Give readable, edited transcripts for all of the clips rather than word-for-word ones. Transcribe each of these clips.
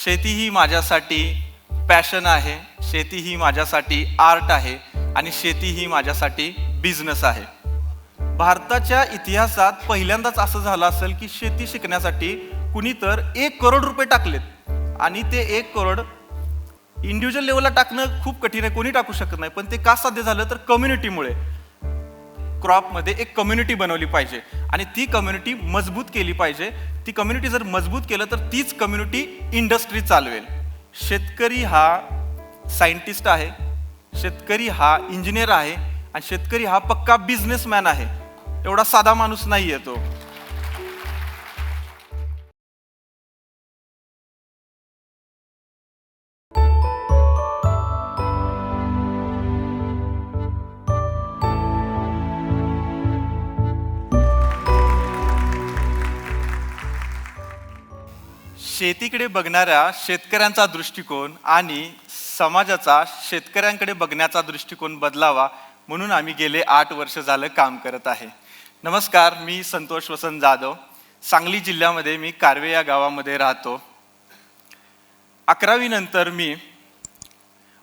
शेती ही माझ्यासाठी पॅशन आहे, शेती ही माझ्यासाठी आर्ट आहे आणि शेती ही माझ्यासाठी बिझनेस आहे. भारताच्या इतिहासात पहिल्यांदाच असं झालं असेल की शेती शिकण्यासाठी कुणी तर 1 करोड रुपये टाकलेत आणि ते 1 करोड इंडिव्हिज्युअल लेवलला टाकणं खूप कठीण आहे, कोणी टाकू शकत नाही. पण ते का साध्य झालं तर कम्युनिटीमुळे. क्रॉपमध्ये एक कम्युनिटी बनवली पाहिजे आणि ती कम्युनिटी मजबूत केली पाहिजे. ती कम्युनिटी जर मजबूत केलं तर तीच कम्युनिटी इंडस्ट्री चालवेल. शेतकरी हा सायंटिस्ट आहे, शेतकरी हा इंजिनियर आहे आणि शेतकरी हा पक्का बिझनेसमॅन आहे. एवढा साधा माणूस नाहीये तो. शेतीकडे बघणाऱ्या शेतकऱ्यांचा दृष्टिकोन आणि समाजाचा शेतकऱ्यांकडे बघण्याचा दृष्टिकोन बदलावा म्हणून आम्ही गेले 8 वर्ष झालं काम करत आहे. नमस्कार, मी संतोष वसंत जाधव. सांगली जिल्ह्यामध्ये मी कारवे या गावामध्ये राहतो. 11वी नंतर मी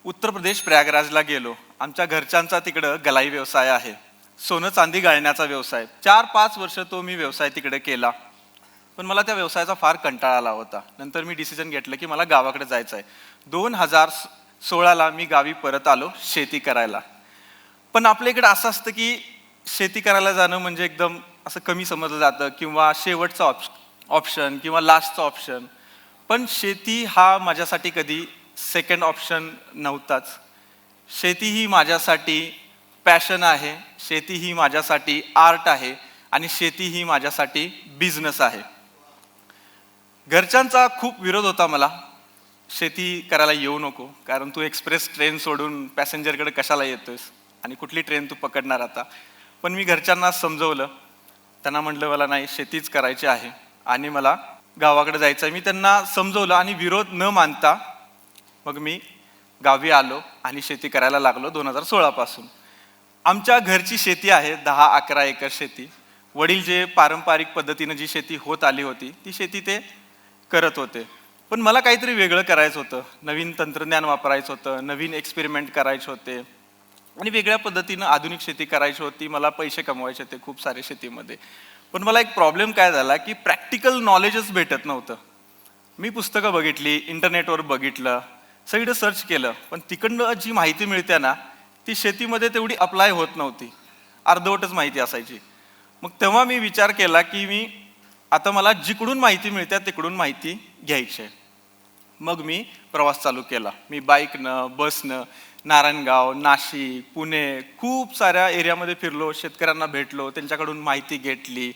उत्तर प्रदेश प्रयागराजला गेलो. आमच्या घरच्यांचा तिकडं गलाई व्यवसाय आहे, सोनं चांदी गाळण्याचा व्यवसाय. 4-5 वर्ष तो मी व्यवसाय तिकडे केला. पण मला त्या व्यवसायाचा फार कंटाळा आला होता. नंतर मी डिसिजन घेतलं की मला गावाकडे जायचं आहे. 2016ला मी गावी परत आलो शेती करायला. पण आपल्या इकडे असं असतं की शेती करायला जाणं म्हणजे एकदम असं कमी समजलं जातं किंवा शेवटचं ऑप्शन किंवा लास्टचं ऑप्शन. पण शेती हा माझ्यासाठी कधी सेकंड ऑप्शन नव्हताच. शेती ही माझ्यासाठी पॅशन आहे, शेती ही माझ्यासाठी आर्ट आहे आणि शेती ही माझ्यासाठी बिझनेस आहे. घरच्यांचा खूप विरोध होता मला, शेती करायला येऊ नको, कारण तू एक्सप्रेस ट्रेन सोडून पॅसेंजरकडे कशाला येतोयस आणि कुठली ट्रेन तू पकडणार आता. पण मी घरच्यांना समजवलं, त्यांना म्हटलं मला नाही शेतीच करायची आहे आणि मला गावाकडे जायचं आहे. मी त्यांना समजवलं आणि विरोध न मानता मग मी गावी आलो आणि शेती करायला लागलो 2016 पासून. आमच्या घरची शेती आहे 10-11 एकर शेती. वडील जे पारंपरिक पद्धतीनं जी शेती होत आली होती ती शेती ते करत होते. पण मला काहीतरी वेगळं करायचं होतं, नवीन तंत्रज्ञान वापरायचं होतं, नवीन एक्सपेरिमेंट करायचे होते आणि वेगळ्या पद्धतीनं आधुनिक शेती करायची होती. मला पैसे कमवायचे होते खूप सारे शेतीमध्ये. पण मला एक प्रॉब्लेम काय झाला की प्रॅक्टिकल नॉलेजच भेटत नव्हतं. मी पुस्तकं बघितली, इंटरनेटवर बघितलं, सगळीकडे सर्च केलं, पण तिकडनं जी माहिती मिळते ना ती शेतीमध्ये तेवढी अप्लाय होत नव्हती, अर्धवटच माहिती असायची. मग तेव्हा मी विचार केला की मी आता मला जिकडून माहिती मिळते तिकडून माहिती घ्यायची आहे. मग मी प्रवास चालू केला. मी बाईकनं, बसनं नारायणगाव, नाशिक, पुणे खूप साऱ्या एरियामध्ये फिरलो, शेतकऱ्यांना भेटलो, त्यांच्याकडून माहिती घेतली.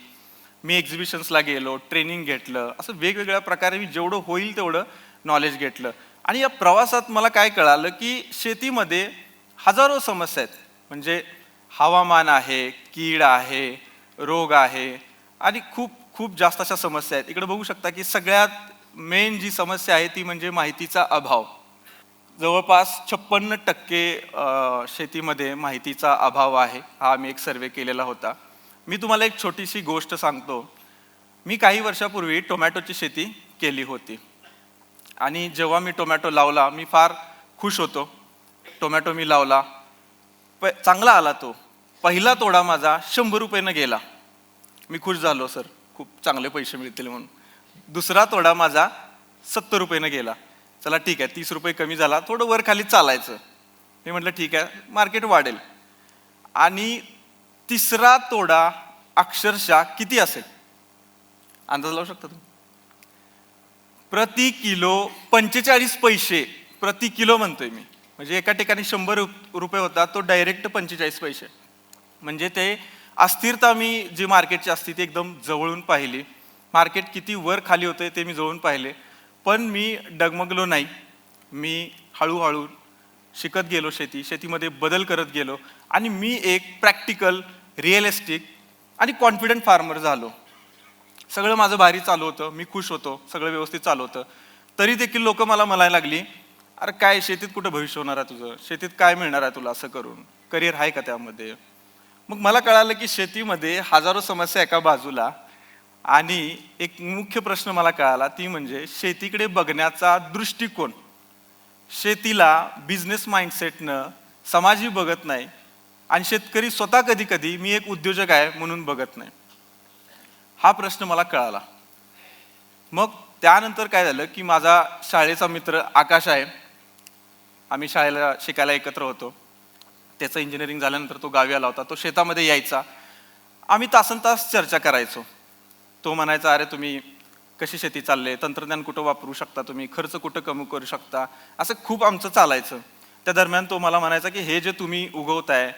मी एक्झिबिशन्सला गेलो, ट्रेनिंग घेतलं, असं वेगवेगळ्या प्रकारे मी जेवढं होईल तेवढं नॉलेज घेतलं. आणि या प्रवासात मला काय कळालं की शेतीमध्ये हजारो समस्या आहेत. म्हणजे हवामान आहे, कीड आहे, रोग आहे आणि खूप खूप जास्त अशा समस्या आहेत. इकडे बघू शकता की सगळ्यात मेन जी समस्या आहे ती म्हणजे माहितीचा अभाव. जवळपास 56% शेतीमध्ये माहितीचा अभाव आहे. हा आम्ही एक सर्वे केलेला होता. मी तुम्हाला एक छोटीशी गोष्ट सांगतो. मी काही वर्षापूर्वी टोमॅटोची शेती केली होती आणि जेव्हा मी टोमॅटो लावला मी फार खुश होतो. टोमॅटो मी लावला, चांगला आला तो. पहिला तोडा माझा 100 रुपयानं गेला. मी खुश झालो, सर खूप चांगले पैसे मिळतील म्हणून. दुसरा तोडा माझा 70 रुपयानं गेला. चला ठीक आहे, 30 रुपये कमी झाला, थोडं वर खाली चालायचं. मी म्हटलं ठीक आहे, मार्केट वाढेल. आणि तिसरा तोडा अक्षरशः किती असेल अंदाज लावू शकता तुम्ही? प्रति किलो 45 पैसे प्रति किलो म्हणतोय मी. म्हणजे एका ठिकाणी 100 रुपये होता तो डायरेक्ट 45 पैसे. म्हणजे ते अस्थिरता मी जी मार्केटची असते ती एकदम जवळून पाहिली. मार्केट किती वर खाली होते ते मी जवळून पाहिले. पण मी डगमगलो नाही. मी हळूहळू शिकत गेलो, शेतीमध्ये बदल करत गेलो आणि मी एक प्रॅक्टिकल, रिअलिस्टिक आणि कॉन्फिडंट फार्मर झालो. सगळं माझं भारी चालू होतं, मी खुश होतो, सगळं व्यवस्थित चालू होतं. तरी देखील लोक मला म्हणायला लागली, अरे काय शेतीत कुठं भविष्य होणार आहे तुझं, शेतीत काय मिळणार आहे तुला असं करून, करिअर आहे का त्यामध्ये? मग मला कळालं की शेतीमध्ये हजारो समस्या एका बाजूला आणि एक मुख्य प्रश्न मला कळाला, ती म्हणजे शेतीकडे बघण्याचा दृष्टिकोन. शेतीला बिझनेस माइंडसेटनं समाजही बघत नाही आणि शेतकरी स्वतः कधी कधी मी एक उद्योजक आहे म्हणून बघत नाही. हा प्रश्न मला कळाला. मग त्यानंतर काय झालं की माझा शाळेचा मित्र आकाश आहे, आम्ही शाळेला शिकायला एकत्र होतो. त्याचं इंजिनिअरिंग झाल्यानंतर तो गावी आला होता. तो शेतामध्ये यायचा, आम्ही तासनतास चर्चा करायचो. तो म्हणायचा, अरे तुम्ही कशी शेती चालले, तंत्रज्ञान कुठं वापरू शकता तुम्ही, खर्च कुठं कमी करू शकता, असं खूप आमचं चालायचं. त्या दरम्यान तो मला म्हणायचा की हे जे तुम्ही उगवताय,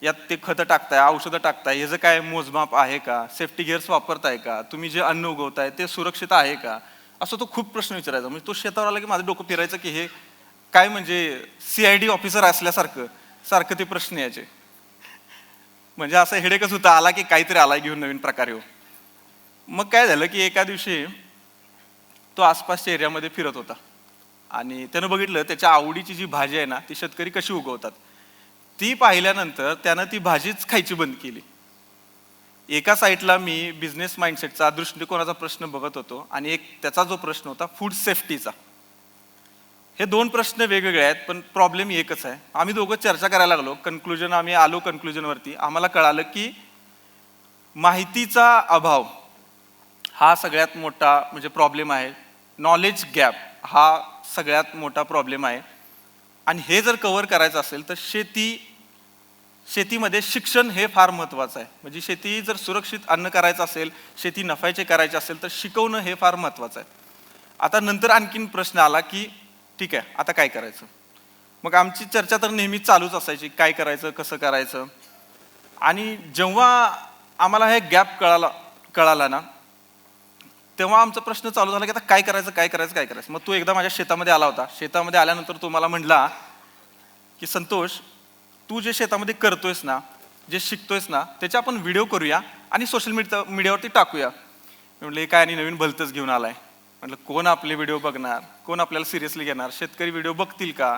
यात ते खतं टाकताय, औषधं टाकताय, ह्याचं काय मोजमाप आहे का, सेफ्टी गिअर्स वापरताय का, तुम्ही जे अन्न उगवताय ते सुरक्षित आहे का, असं तो खूप प्रश्न विचारायचा. म्हणजे तो शेतावर आला की माझं डोकं फिरायचं की हे काय, म्हणजे CID ऑफिसर असल्यासारखं सारखं ते प्रश्न यायचे. म्हणजे असं हेडेकच होता, आला की काहीतरी आला घेऊन नवीन प्रकारे हो. मग काय झालं की एका दिवशी तो आसपासच्या एरियामध्ये फिरत होता आणि त्यानं बघितलं त्याच्या आवडीची जी भाजी आहे ना, ती शेतकरी कशी उगवतात. ती पाहिल्यानंतर त्यानं ती भाजीच खायची बंद केली. एका साईडला मी बिझनेस माइंडसेटचा दृष्टिकोनाचा प्रश्न बघत होतो आणि एक त्याचा जो प्रश्न होता फूड सेफ्टीचा. हे दोन प्रश्न वेगवेगळे आहेत पण प्रॉब्लेम एकच आहे. आम्ही दोघं चर्चा करायला लागलो, आम्ही आलो कन्क्लुजनवरती. आम्हाला कळालं की माहितीचा अभाव हा सगळ्यात मोठा म्हणजे प्रॉब्लेम आहे. नॉलेज गॅप हा सगळ्यात मोठा प्रॉब्लेम आहे. आणि हे जर कव्हर करायचं असेल तर शेतीमध्ये शिक्षण हे फार महत्त्वाचं आहे. म्हणजे शेती जर सुरक्षित अन्न करायचं असेल, शेती नफ्याचे करायचे असेल तर शिकवणं हे फार महत्त्वाचं आहे. आता नंतर आणखीन प्रश्न आला की ठीक आहे आता काय करायचं. मग आमची चर्चा तर नेहमी चालूच असायची, काय करायचं कसं करायचं. आणि जेव्हा आम्हाला हे गॅप कळाला ना, तेव्हा आमचा प्रश्न चालू झाला की आता काय करायचं. मग तो एकदा माझ्या शेतामध्ये आला होता. शेतामध्ये आल्यानंतर तो मला म्हणला की संतोष, तू जे शेतामध्ये करतोयस ना, जे शिकतोयस ना, त्याचे आपण व्हिडिओ करूया आणि सोशल मीडियावरती टाकूया. मी म्हटलं हे काय आणि नवीन भलतंच घेऊन आलाय. म्हटलं कोण आपले व्हिडिओ बघणार, कोण आपल्याला सिरियसली घेणार, शेतकरी व्हिडिओ बघतील का.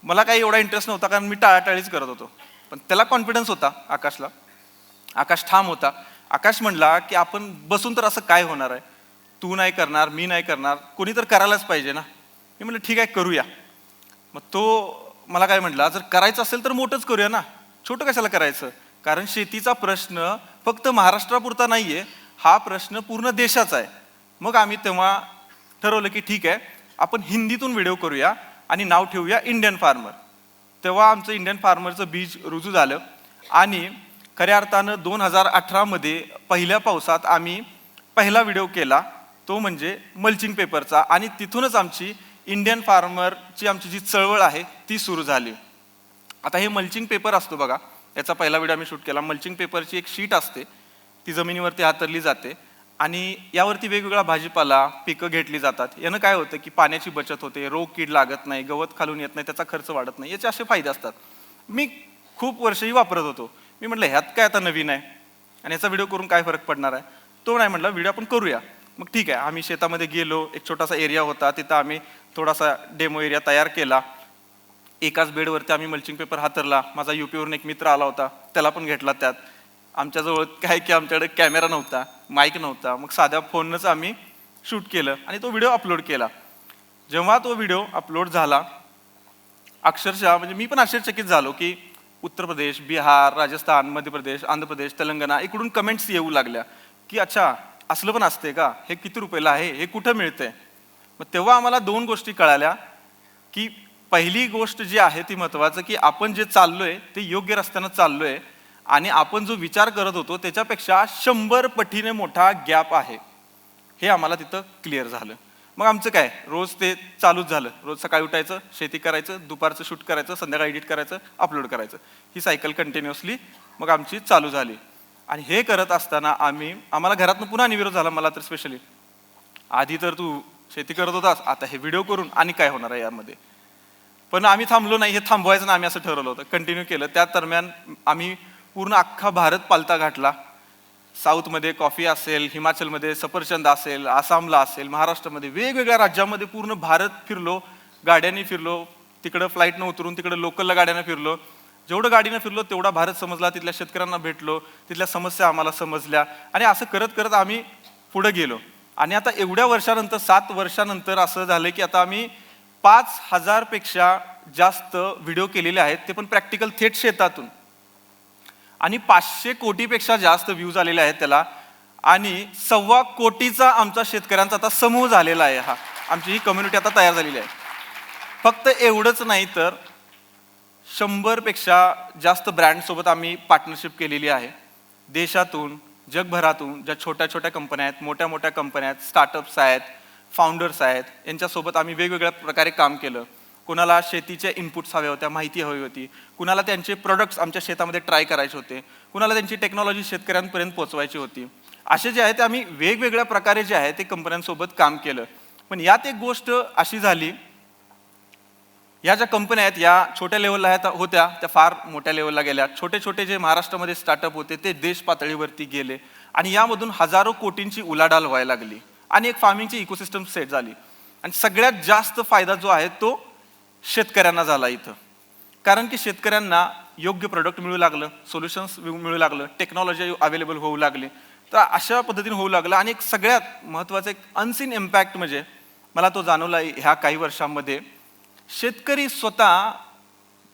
मला काही एवढा इंटरेस्ट नव्हता कारण मी टाळाटाळीच करत होतो. पण त्याला कॉन्फिडन्स होता आकाशला. आकाश ठाम होता. आकाश म्हणला की आपण बसून तर असं काय होणार आहे, तू नाही करणार, मी नाही करणार, कोणी तर करायलाच पाहिजे ना. मी म्हटलं ठीक आहे करूया. मग तो मला काय म्हटला, जर करायचं असेल तर मोठंच करूया ना, छोटं कशाला करायचं. कारण शेतीचा प्रश्न फक्त महाराष्ट्रापुरता नाहीये, हा प्रश्न पूर्ण देशाचा आहे. मग आम्ही तेव्हा ठरवलं की ठीक आहे आपण हिंदीतून व्हिडिओ करूया आणि नाव ठेवूया इंडियन फार्मर. तेव्हा आमचं इंडियन फार्मरचं बीज रुजू झालं आणि खऱ्या अर्थानं 2018 मध्ये पहिल्या पावसात आम्ही पहिला व्हिडिओ केला, तो म्हणजे मल्चिंग पेपरचा. आणि तिथूनच आमची इंडियन फार्मरची आमची जी चळवळ आहे ती सुरू झाली. आता हे मल्चिंग पेपर असतो बघा, याचा पहिला व्हिडिओ आम्ही शूट केला. मल्चिंग पेपरची एक शीट असते, ती जमिनीवरती हातरली जाते आणि यावरती वेगवेगळा भाजीपाला पिकं घेतली जातात. यानं काय होतं की पाण्याची बचत होते, रोग कीड लागत नाही, गवत खालून येत नाही, त्याचा खर्च वाढत नाही, याचे असे फायदे असतात. मी खूप वर्षही वापरत होतो. मी म्हटलं ह्यात काय आता नवीन आहे आणि याचा व्हिडिओ करून काय फरक पडणार आहे. तो नाही म्हटलं व्हिडिओ आपण करूया. मग ठीक आहे, आम्ही शेतामध्ये गेलो. एक छोटासा एरिया होता, तिथं आम्ही थोडासा डेमो एरिया तयार केला. एकाच बेडवरती आम्ही मल्चिंग पेपर हातरला. माझा UP वरून एक मित्र आला होता, त्याला पण घेतला त्यात. आमच्याजवळ काय की आमच्याकडे कॅमेरा नव्हता, माईक नव्हता, मग साध्या फोननंच आम्ही शूट केलं आणि तो व्हिडिओ अपलोड केला. जेव्हा तो व्हिडिओ अपलोड झाला, अक्षरशः म्हणजे मी पण आश्चर्यचकित झालो की उत्तर प्रदेश, बिहार, राजस्थान, मध्य प्रदेश, आंध्र प्रदेश, तेलंगणा इकडून कमेंट्स येऊ लागल्या की अच्छा असलं पण असते का, हे किती रुपयाला आहे, हे कुठं मिळतंय. मग तेव्हा आम्हाला दोन गोष्टी कळाल्या की पहिली गोष्ट जी आहे ती महत्त्वाचं की आपण जे चाललोय ते योग्य रस्त्यानं चाललोय आणि आपण जो विचार करत होतो त्याच्यापेक्षा 100 पटीने मोठा गॅप आहे, हे आम्हाला तिथं क्लिअर झालं. मग आमचं काय, रोज ते चालूच झालं. रोज सकाळी उठायचं, शेती करायचं, दुपारचं शूट करायचं, संध्याकाळी एडिट करायचं, अपलोड करायचं, ही सायकल कंटिन्युअसली मग आमची चालू झाली. आणि हे करत असताना आम्हाला घरातनं पुन्हा विरोध झाला, मला तर स्पेशली. आधी तर तू शेती करत होतास, आता हे व्हिडिओ करून आणि काय होणार आहे यामध्ये. पण आम्ही थांबलो नाही, हे थांबवायचं ना, आम्ही असं ठरवलं होतं, कंटिन्यू केलं. त्या दरम्यान आम्ही पूर्ण अख्खा भारत पालथा घातला. साऊथमध्ये कॉफी असेल, हिमाचलमध्ये सफरचंद असेल, आसामला असेल, महाराष्ट्रामध्ये वेगवेगळ्या राज्यामध्ये पूर्ण भारत फिरलो, गाड्यांनी फिरलो. तिकडं फ्लाईटनं उतरून तिकडं लोकलला गाड्यानं फिरलो. जेवढं गाडीनं फिरलो तेवढा भारत समजला, तिथल्या शेतकऱ्यांना भेटलो, तिथल्या समस्या आम्हाला समजल्या. आणि असं करत करत आम्ही पुढे गेलो आणि आता एवढ्या वर्षानंतर 7 वर्षानंतर असं झालं की आता आम्ही 5,000 पेक्षा जास्त व्हिडिओ केलेले आहेत, ते पण प्रॅक्टिकल थेट शेतातून, आणि 500 कोटीपेक्षा जास्त व्ह्यूज आलेले आहेत त्याला, आणि 1.25 कोटीचा आमचा शेतकऱ्यांचा आता समूह झालेला आहे. हा आमची ही कम्युनिटी आता तयार झालेली आहे. फक्त एवढंच नाही तर 100 पेक्षा जास्त ब्रँडसोबत आम्ही पार्टनरशिप केलेली आहे. देशातून जगभरातून ज्या छोट्या छोट्या कंपन्या आहेत, मोठ्या मोठ्या कंपन्या आहेत, स्टार्टअप्स आहेत, फाउंडर्स आहेत, यांच्यासोबत आम्ही वेगवेगळ्या प्रकारे काम केलं. कुणाला शेतीचे इनपुट्स हवे होत्या, माहिती हवी होती, कुणाला त्यांचे प्रोडक्ट्स आमच्या शेतामध्ये ट्राय करायचे होते, कुणाला त्यांची टेक्नॉलॉजी शेतकऱ्यांपर्यंत पोहोचवायची होती. असे जे आहे ते आम्ही वेगवेगळ्या प्रकारे जे आहे ते कंपन्यांसोबत काम केलं. पण यात एक गोष्ट अशी झाली, या ज्या कंपन्या आहेत या छोट्या लेवलला होत्या, त्या फार मोठ्या लेवलला गेल्या. छोटे छोटे जे महाराष्ट्रामध्ये स्टार्टअप होते ते देश पातळीवरती गेले आणि यामधून हजारो कोटींची उलाढाल व्हायला लागली आणि एक फार्मिंगची इकोसिस्टम सेट झाली. आणि सगळ्यात जास्त फायदा जो आहे तो शेतकऱ्यांना झाला इथं, कारण की शेतकऱ्यांना योग्य प्रोडक्ट मिळू लागलं, सोल्युशन्स मिळू लागलं, टेक्नॉलॉजी अवेलेबल होऊ लागली. तर अशा पद्धतीने होऊ लागलं. आणि एक सगळ्यात महत्त्वाचं एक अनसीन इम्पॅक्ट म्हणजे मला तो जाणवला ह्या काही वर्षांमध्ये, शेतकरी स्वतः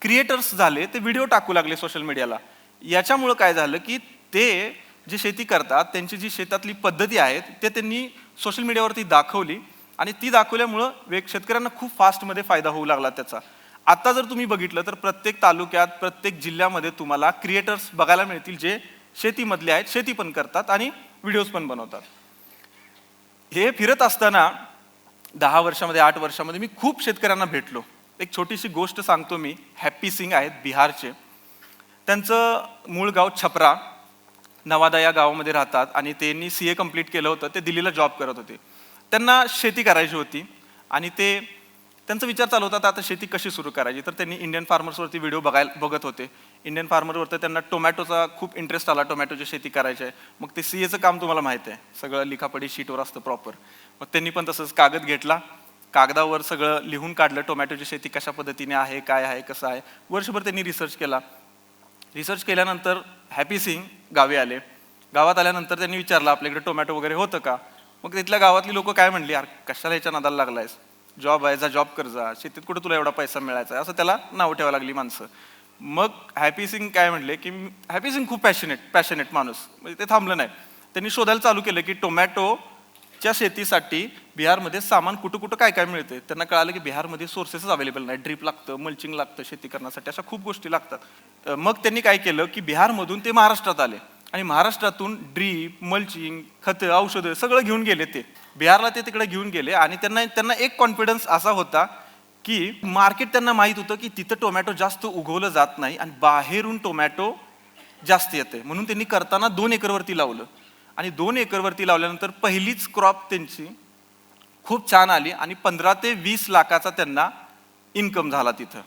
क्रिएटर्स झाले, ते व्हिडिओ टाकू लागले सोशल मीडियाला. याच्यामुळं काय झालं की ते जे शेती करतात त्यांची जी शेतातली पद्धती आहेत ते त्यांनी सोशल मीडियावरती दाखवली आणि ती दाखवल्यामुळं शेतकऱ्यांना खूप फास्टमध्ये फायदा होऊ लागला त्याचा. आता जर तुम्ही बघितलं तर प्रत्येक तालुक्यात, प्रत्येक जिल्ह्यामध्ये तुम्हाला क्रिएटर्स बघायला मिळतील जे शेतीमधले आहेत, शेती पण करतात आणि व्हिडिओज पण बनवतात. हे फिरत असताना 10 वर्षामध्ये, 8 वर्षामध्ये मी खूप शेतकऱ्यांना भेटलो. एक छोटीशी गोष्ट सांगतो मी. हॅपी सिंग आहेत बिहारचे, त्यांचं मूळ गाव छपरा, नवादा या गावामध्ये राहतात आणि त्यांनी CA कंप्लीट केलं होतं. ते दिल्लीला जॉब करत होते. त्यांना शेती करायची होती आणि त्यांचा विचार चालू होता आता शेती कशी सुरू करायची. तर त्यांनी इंडियन फार्मर्सवरती व्हिडिओ बघत होते. इंडियन फार्मरवरती त्यांना टोमॅटोचा खूप इंटरेस्ट आला, टोमॅटोची शेती करायची आहे. मग ते CAचं काम तुम्हाला माहिती आहे, सगळं लिखापडी शीटवर असतं प्रॉपर. मग त्यांनी पण तसंच कागद घेतला, कागदावर सगळं लिहून काढलं, टोमॅटोची शेती कशा पद्धतीने आहे, काय आहे, कसं आहे. वर्षभर त्यांनी रिसर्च केला. रिसर्च केल्यानंतर हॅपी सिंग गावी आले. गावात आल्यानंतर त्यांनी विचारलं आपल्याकडे टोमॅटो वगैरे होतं का. मग तिथल्या गावातली लोक काय म्हणली, यार कशाला ह्याच्या नादाला लागलायस, जॉब आहे, जा जॉब कर, जा शेतीत, कुठे तुला एवढा पैसा मिळायचा आहे, असं त्याला नाव ठेवायला लागली माणसं. मग हॅपी सिंग काय म्हणले की, हॅपी सिंग खूप पॅशनेट माणूस, म्हणजे ते थांबलं नाही. त्यांनी शोधायला चालू केलं की टोमॅटोच्या शेतीसाठी बिहारमध्ये सामान कुठं कुठं काय काय मिळते. त्यांना कळालं की बिहारमध्ये सोर्सेसच अवेलेबल नाही, ड्रीप लागतं, मल्चिंग लागतं शेती करण्यासाठी, अशा खूप गोष्टी लागतात. मग त्यांनी काय केलं की बिहारमधून ते महाराष्ट्रात आले आणि महाराष्ट्रातून ड्रीप, मल्चिंग, खतं, औषधं सगळं घेऊन गेले. ते बिहारला ते तिकडे घेऊन गेले आणि त्यांना एक कॉन्फिडन्स असा होता की मार्केट त्यांना माहित होतं की तिथं टोमॅटो जास्त उगवलं जात नाही आणि बाहेरून टोमॅटो जास्त येते, म्हणून त्यांनी करताना 2 एकरवरती लावलं. आणि 2 एकरवरती लावल्यानंतर पहिलीच क्रॉप त्यांची खूप छान आली आणि 15 ते 20 लाखाचा त्यांना इन्कम झाला तिथं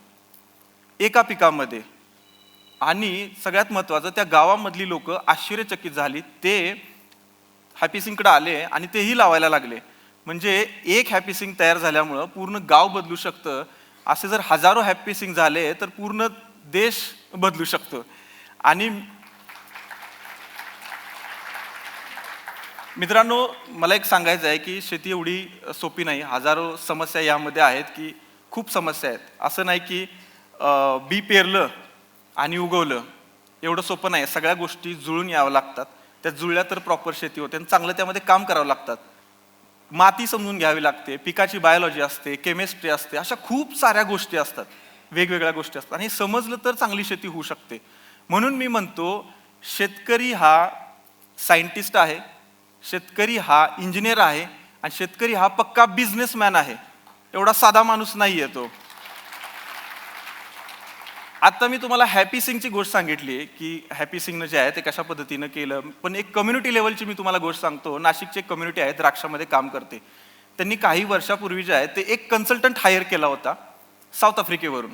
एका पिकामध्ये. आणि सगळ्यात महत्त्वाचं, त्या गावामधली लोक आश्चर्यचकित झाली. ते हॅपी सिंगकडे आले आणि तेही लावायला लागले. म्हणजे एक हॅपी सिंग तयार झाल्यामुळं पूर्ण गाव बदलू शकतं. असे जर हजारो हॅपी सिंग झाले तर पूर्ण देश बदलू शकतो. आणि मित्रांनो, मला एक सांगायचं आहे की शेती एवढी सोपी नाही. हजारो समस्या यामध्ये आहेत, की खूप समस्या आहेत. असं नाही की बी पेरलं आणि उगवलं एवढं सोपं नाही. सगळ्या गोष्टी जुळून यावं लागतात. त्या जुळल्या तर प्रॉपर शेती होते आणि चांगलं त्यामध्ये काम करावं लागतात. माती समजून घ्यावी लागते, पिकाची बायोलॉजी असते, केमिस्ट्री असते, अशा खूप साऱ्या गोष्टी असतात, वेगवेगळ्या गोष्टी असतात आणि समजलं तर चांगली शेती होऊ शकते. म्हणून मी म्हणतो, शेतकरी हा सायंटिस्ट आहे, शेतकरी हा इंजिनियर आहे आणि शेतकरी हा पक्का बिझनेसमॅन आहे. एवढा साधा माणूस नाहीये तो. आता मी तुम्हाला हॅपी सिंगची गोष्ट सांगितली की हॅपी सिंगनं जे आहे ते कशा पद्धतीनं केलं. पण एक कम्युनिटी लेवलची मी तुम्हाला गोष्ट सांगतो. नाशिकची एक कम्युनिटी आहे, द्राक्षामध्ये काम करते. त्यांनी काही वर्षापूर्वी जे आहे ते एक कन्सल्टंट हायर केला होता साऊथ आफ्रिकेवरून.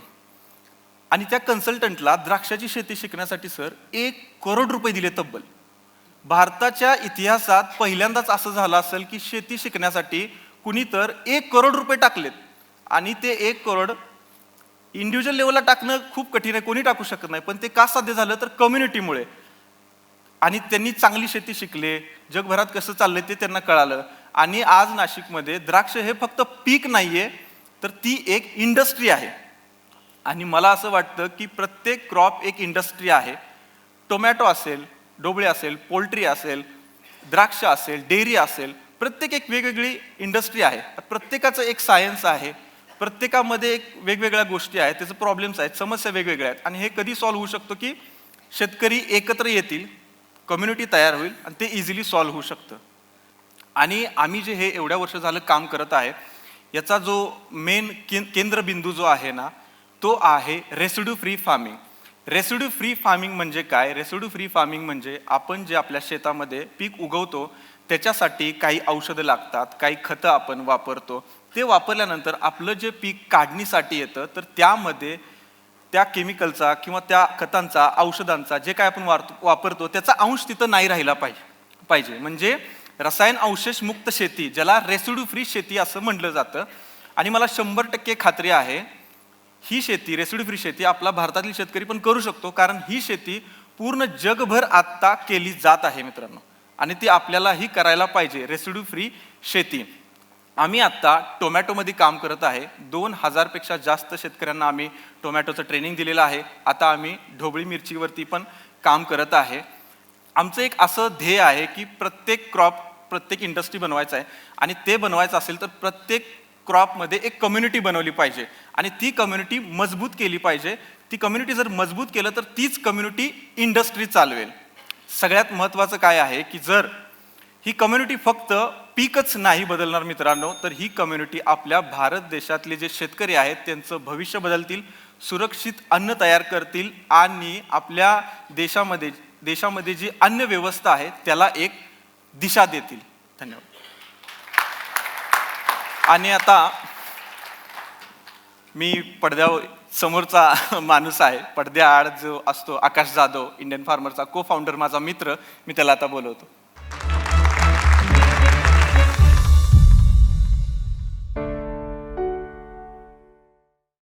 आणि त्या कन्सल्टंटला द्राक्षाची शेती शिकण्यासाठी सर 1 करोड रुपये दिले तब्बल. भारताच्या इतिहासात पहिल्यांदाच असं झालं असेल की शेती शिकण्यासाठी कुणी तर 1 करोड रुपये टाकलेत. आणि ते 1 करोड इंडिव्हिज्युअल लेवलला टाकणं खूप कठीण आहे, कोणी टाकू शकत नाही. पण ते का साध्य झालं तर कम्युनिटीमुळे. आणि त्यांनी चांगली शेती शिकले, जगभरात कसं चाललंय ते त्यांना कळालं. आणि आज नाशिकमध्ये द्राक्ष हे फक्त पीक नाहीये, तर ती एक इंडस्ट्री आहे. आणि मला असं वाटतं की प्रत्येक क्रॉप एक इंडस्ट्री आहे. टोमॅटो असेल, ढोबळे असेल, पोल्ट्री असेल, द्राक्ष असेल, डेअरी असेल, प्रत्येक एक वेगवेगळी इंडस्ट्री आहे. प्रत्येकाचं एक सायन्स आहे, प्रत्येकामध्ये एक वेगवेगळ्या गोष्टी आहेत, त्याचे प्रॉब्लेम्स आहेत, समस्या वेगवेगळ्या आहेत. आणि हे कधी सॉल्व्ह होऊ शकतो की शेतकरी एकत्र येतील, कम्युनिटी तयार होईल आणि ते इझिली सॉल्व्ह होऊ शकतं. आणि आम्ही जे हे एवढ्या वर्ष झालं काम करत आहे, याचा जो मेन केंद्रबिंदू जो आहे ना, तो आहे residue free farming. Residue free farming म्हणजे काय? रेसिड्यू फ्री फार्मिंग म्हणजे आपण जे आपल्या शेतामध्ये पीक उगवतो त्याच्यासाठी काही औषधं लागतात, काही खतं आपण वापरतो. ते वापरल्यानंतर आपलं जे पीक काढणीसाठी येतं, तर त्यामध्ये त्या केमिकलचा किंवा त्या खतांचा, औषधांचा जे काय आपण वापरतो त्याचा अंश तिथं नाही राहिला पाहिजे. म्हणजे रसायन अवशेष मुक्त शेती, ज्याला रेसिड्यू फ्री शेती असं म्हटलं जातं. आणि मला 100% खात्री आहे ही शेती, रेसिड्यू फ्री शेती, आपला भारतातील शेतकरी पण करू शकतो. कारण ही शेती पूर्ण जगभर आत्ता केली जात आहे मित्रांनो, आणि ती आपल्यालाही करायला पाहिजे. रेसिड्यू फ्री शेती. आम्ही आत्ता टोमॅटोमध्ये काम करत आहे. 2000 पेक्षा जास्त शेतकऱ्यांना आम्ही टोमॅटोचं ट्रेनिंग दिलेलं आहे. आता आम्ही ढोबळी मिरचीवरती पण काम करत आहे. आमचं एक असं ध्येय आहे की प्रत्येक क्रॉप, प्रत्येक इंडस्ट्री बनवायचं आहे. आणि ते बनवायचं असेल तर प्रत्येक क्रॉपमध्ये एक कम्युनिटी बनवली पाहिजे आणि ती कम्युनिटी मजबूत केली पाहिजे. ती कम्युनिटी जर मजबूत केलं तर तीच कम्युनिटी इंडस्ट्री चालवेल. सगळ्यात महत्त्वाचं काय आहे की जर ही कम्युनिटी फक्त पीकच नाही बदलणार मित्रांनो, तर ही कम्युनिटी आपल्या भारत देशातले जे शेतकरी आहेत त्यांचं भविष्य बदलतील, सुरक्षित अन्न तयार करतील आणि आपल्या देशामध्ये जी अन्न व्यवस्था आहे त्याला एक दिशा देतील. धन्यवाद. आणि आता मी पडद्यावर समोरचा माणूस आहे, पडद्याआड जो असतो, आकाश जाधव, इंडियन फार्मरचा को फाउंडर, माझा मित्र, मी त्याला आता बोलवतो.